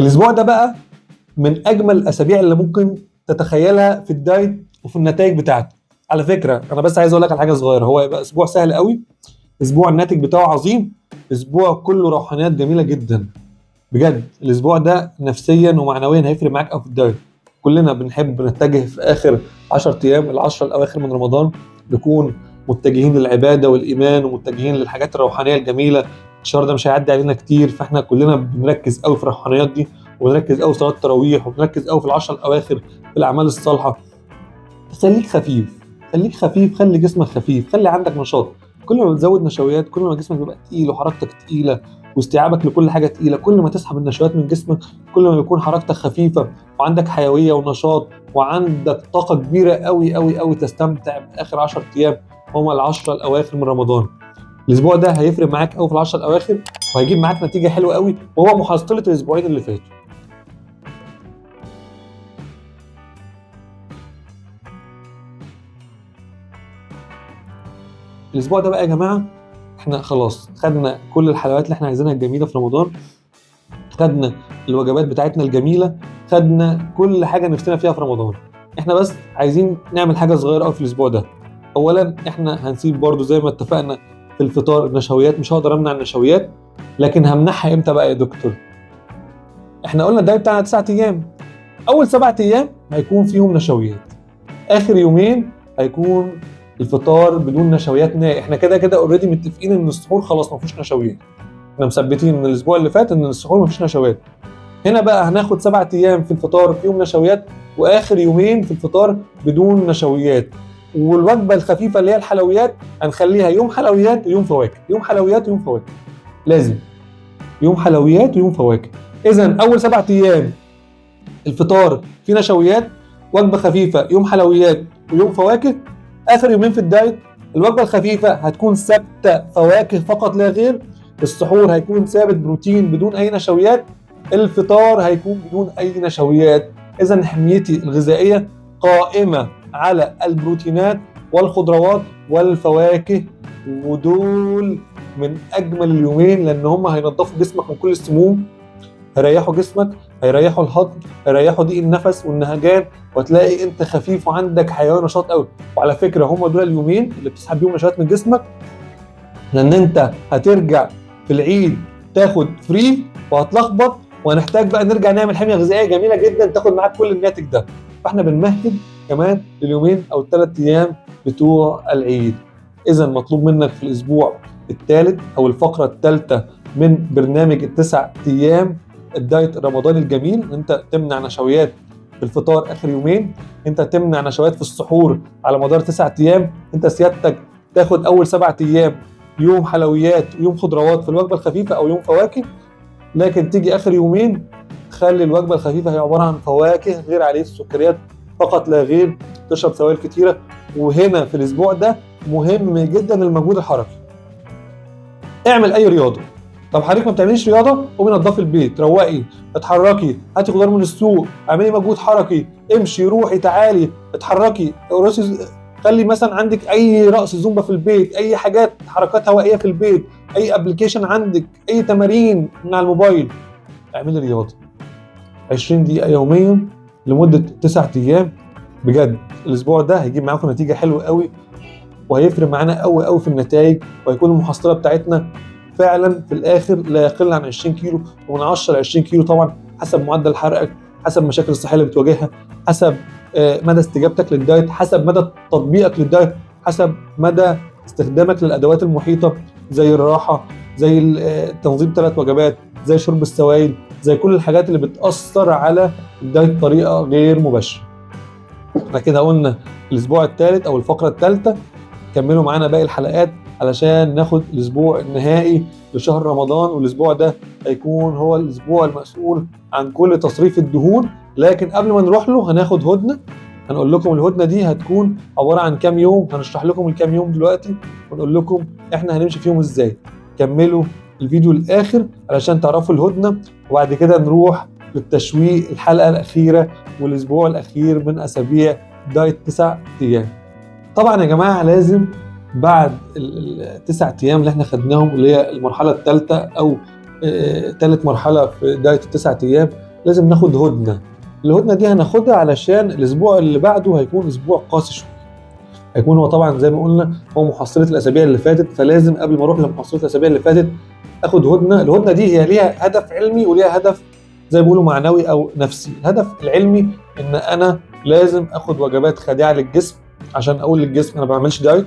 الاسبوع ده بقى من اجمل الاسابيع اللي ممكن تتخيلها في الدايت وفي النتائج بتاعته. على فكره انا بس عايز اقول لك على حاجه صغيره، هو يبقى اسبوع سهل قوي، اسبوع الناتج بتاعه عظيم، اسبوع كله روحانيات جميله جدا. بجد الاسبوع ده نفسيا ومعنويا هيفرق معاك قوي في الدايت. كلنا بنحب نتجه في اخر 10 ايام، العشرة الاواخر من رمضان، نكون متجهين للعباده والايمان ومتجهين للحاجات الروحانيه الجميله. الشهر ده مش هيعدي علينا كتير، فاحنا كلنا بنركز قوي في الروحانيات دي، وبنركز قوي في صلاه التراويح، وبنركز قوي في العشرة الاواخر في الاعمال الصالحه. خليك خفيف، خليك خفيف، خلي جسمك خفيف، خلي عندك نشاط. كل ما بتزود نشويات كل ما جسمك بيبقى تقيل وحركتك تقيله واستيعابك لكل حاجه تقيله. كل ما تسحب النشويات من جسمك كل ما يكون حركتك خفيفه وعندك حيويه ونشاط وعندك طاقه كبيره قوي قوي قوي تستمتع باخر 10 ايام هم العشرة الاواخر من رمضان. الاسبوع ده هيفرق معاك قوي في العشرة الاواخر وهيجيب معاك نتيجه حلوه قوي، وهو محصله الاسبوعين اللي فاتوا. الاسبوع ده بقى يا جماعه احنا خلاص خدنا كل الحلويات اللي احنا عايزينها الجميله في رمضان، خدنا الوجبات بتاعتنا الجميله، خدنا كل حاجه نفسنا فيها في رمضان. احنا بس عايزين نعمل حاجه صغيره قوي في الاسبوع ده. اولا احنا هنسيب برضو زي ما اتفقنا في الفطار النشويات، مش هقدر امنع النشويات، لكن همنعها امتى بقى يا دكتور؟ احنا قلنا الدايت بتاعنا 9 ايام، اول 7 ايام هيكون فيهم نشويات، اخر يومين هيكون الفطار بدون نشويات نهائي. احنا كده كده اوريدي متفقين ان السحور خلاص ما فيهوش نشويات، احنا مثبتين من الاسبوع اللي فات ان السحور ما فيش نشويات. هنا بقى هناخد 7 ايام في الفطار فيهم نشويات، واخر يومين في الفطار بدون نشويات. والوجبه الخفيفه اللي هي الحلويات هنخليها يوم حلويات ويوم فواكه، يوم حلويات ويوم فواكه، لازم يوم حلويات ويوم فواكه. اذا اول 7 ايام الفطار فيه نشويات، وجبه خفيفه، يوم حلويات ويوم فواكه. اخر يومين في الدايت الوجبه الخفيفه هتكون ثابته فواكه فقط لا غير، السحور هيكون ثابت بروتين بدون اي نشويات، الفطار هيكون بدون اي نشويات. اذا حميتي الغذائيه قائمه على البروتينات والخضروات والفواكه، ودول من اجمل اليومين لان هم هينضفوا جسمك من كل السموم، هيريحوا جسمك، هيريحوا الهضم، هيريحوا ضيق النفس والنهجان، وتلاقي انت خفيف وعندك حيويه ونشاط قوي. وعلى فكره هم دول اليومين اللي بتسحب بيهم نشويات من جسمك، لان انت هترجع في العيد تاخد فري وهتلخبط، وهنحتاج بقى نرجع نعمل حميه غذائيه جميله جدا تاخد معاك كل الناتج ده. فاحنا بنمهد كمان لليومين او ال3 ايام بتوع العيد. اذا مطلوب منك في الاسبوع الثالث او الفقره الثالثه من برنامج ال9 ايام الدايت الرمضاني الجميل، انت تمنع نشويات في الفطار اخر يومين، انت تمنع نشويات في السحور على مدار 9 ايام، انت سيادتك تاخد اول 7 ايام يوم حلويات ويوم خضروات في الوجبه الخفيفه او يوم فواكه، لكن تيجي اخر يومين تخلي الوجبه الخفيفه هي عباره عن فواكه غير عليه السكريات فقط لا غير، تشرب سوائل كتيره. وهنا في الاسبوع ده مهم جدا المجهود الحركي. اعمل اي رياضه. طب حضرتك ما بتعمليش رياضه؟ قومي نضفي البيت، روقي، اتحركي، هاتي خضار من السوق، اعملي مجهود حركي، امشي، روحي، تعالي، اتحركي، خلي مثلا عندك اي رقص زومبا في البيت، اي حاجات حركات هوائيه في البيت، اي ابلكيشن عندك، اي تمارين من على الموبايل، اعملي رياضه 20 دقيقه يوميا لمده 9 ايام. بجد الاسبوع ده هيجيب معاكم نتيجه حلوه قوي، وهيفرق معانا قوي قوي في النتائج، وهيكون المحصله بتاعتنا فعلا في الاخر لا يقل عن 20 كيلو، ومن 10 ل 20 كيلو طبعا حسب معدل حرقك، حسب المشاكل الصحيه اللي بتواجهها، حسب مدى استجابتك للدايت، حسب مدى تطبيقك للدايت، حسب مدى استخدامك للادوات المحيطه زي الراحه، زي تنظيم 3 وجبات، زي شرب السوائل، زي كل الحاجات اللي بتاثر على الدايت بطريقه غير مباشره. احنا كده قلنا الاسبوع الثالث او الفقره الثالثه، كملوا معانا باقي الحلقات علشان ناخد الاسبوع النهائي لشهر رمضان، والاسبوع ده هيكون هو الاسبوع المسؤول عن كل تصريف الدهون. لكن قبل ما نروح له هناخد هدنه، هنقول لكم الهدنه دي هتكون عباره عن كام يوم، هنشرح لكم الكام يوم دلوقتي ونقول لكم احنا هنمشي فيهم ازاي. كملوا الفيديو للاخر علشان تعرفوا الهدنه، وبعد كده نروح للتشويق الحلقه الاخيره والاسبوع الاخير من اسابيع دايت 9 ايام. طبعا يا جماعه لازم بعد ال9 ايام اللي احنا خدناهم اللي هي المرحله الثالثه او ثالث مرحله في دايت ال9 ايام، لازم ناخد هدنه. الهدنه دي هناخدها علشان الاسبوع اللي بعده هيكون اسبوع قاسي شويه، هيكون هو طبعا زي ما قلنا هو محصله الاسابيع اللي فاتت، فلازم قبل ما اروح لمحصله الاسابيع اللي فاتت اخد هدنه. الهدنه دي هي ليها هدف علمي وليها هدف زي ما بيقولوا معنوي او نفسي. الهدف العلمي ان انا لازم اخد وجبات خادعه للجسم عشان اقول للجسم انا ما بعملش دايت،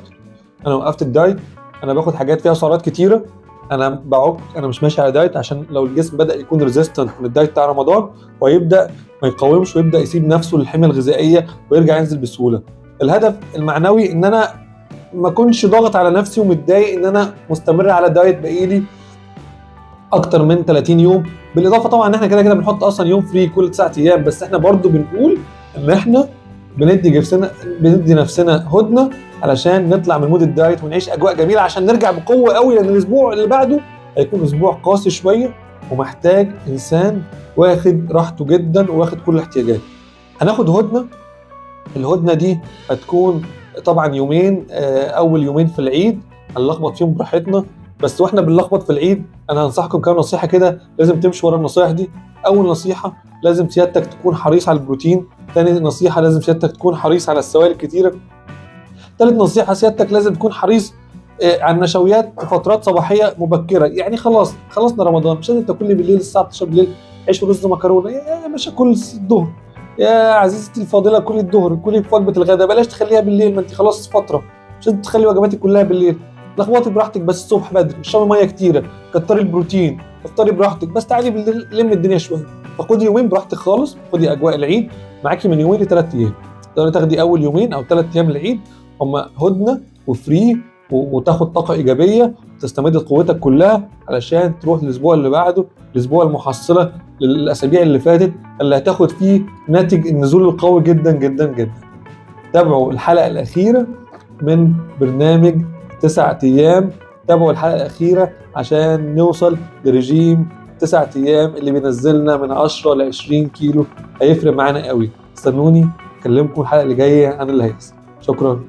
انا وقفت الدايت، انا باخد حاجات فيها سعرات كتيره، انا بعك، انا مش ماشي على دايت، عشان لو الجسم بدا يكون ريزيستنت من الدايت بتاع رمضان ويبدا ما يقاومش ويبدا يسيب نفسه للحميه الغذائيه ويرجع ينزل بسهوله. الهدف المعنوي ان انا ما اكونش ضاغط على نفسي ومتضايق ان انا مستمر على دايت بقيلي اكتر من 30 يوم. بالاضافه طبعا ان احنا كده كده بنحط اصلا يوم فري كل 9 ايام، بس احنا برضو بنقول ان احنا بندي نفسنا هدنه علشان نطلع من مود الدايت ونعيش اجواء جميله عشان نرجع بقوه قوي، لان الاسبوع اللي بعده هيكون اسبوع قاسي شويه ومحتاج انسان واخد راحته جدا واخد كل احتياجاته. هناخد هدنه. الهدنه دي هتكون طبعا يومين، اول يومين في العيد هنلخبط فيهم براحتنا، بس واحنا بنلخبط في العيد انا هنصحكم كام نصيحه كده لازم تمشوا ورا النصايح دي. اول نصيحه لازم سيادتك تكون حريص على البروتين. ثاني نصيحه لازم سيادتك تكون حريص على السوائل الكتيره. ثالث نصيحه سيادتك لازم تكون حريص على النشويات في فترات صباحيه مبكره. يعني خلصنا رمضان، مش لازم تاكل لي بالليل الساعه 12 بالليل عيش ورز مكرونه، يا باشا كل الظهر، يا عزيزتي الفاضله كلي الظهر، كلي في وجبه الغداء، بلاش تخليها بالليل، ما انت خلاص فتره مش لازم تخلي وجباتك كلها بالليل. لخبطي براحتك بس الصبح بدري، اشربي ميه كتيره، كتري البروتين، افطري براحتك، بس تعالي بالليل لم الدنيا شويه. فخدي يومين براحتك خالص، خدي اجواء العيد معاكي من يومين ل3 ايام. تقدري تاخدي اول يومين او 3 ايام العيد هم هدنه وفري وتاخد طاقه ايجابيه وتستمد قوتك كلها علشان تروح الاسبوع اللي بعده، الاسبوع المحصله للاسابيع اللي فاتت اللي هتاخد فيه ناتج النزول القوي جدا جدا جدا. تابعوا الحلقه الاخيره من برنامج 9 ايام، تابعوا الحلقه الاخيره عشان نوصل لرجيم 9 ايام اللي بينزلنا من 10 ل 20 كيلو، هيفرق معانا قوي. استنوني اكلمكم الحلقه اللي جايه عن اللي هيحصل. شكرا.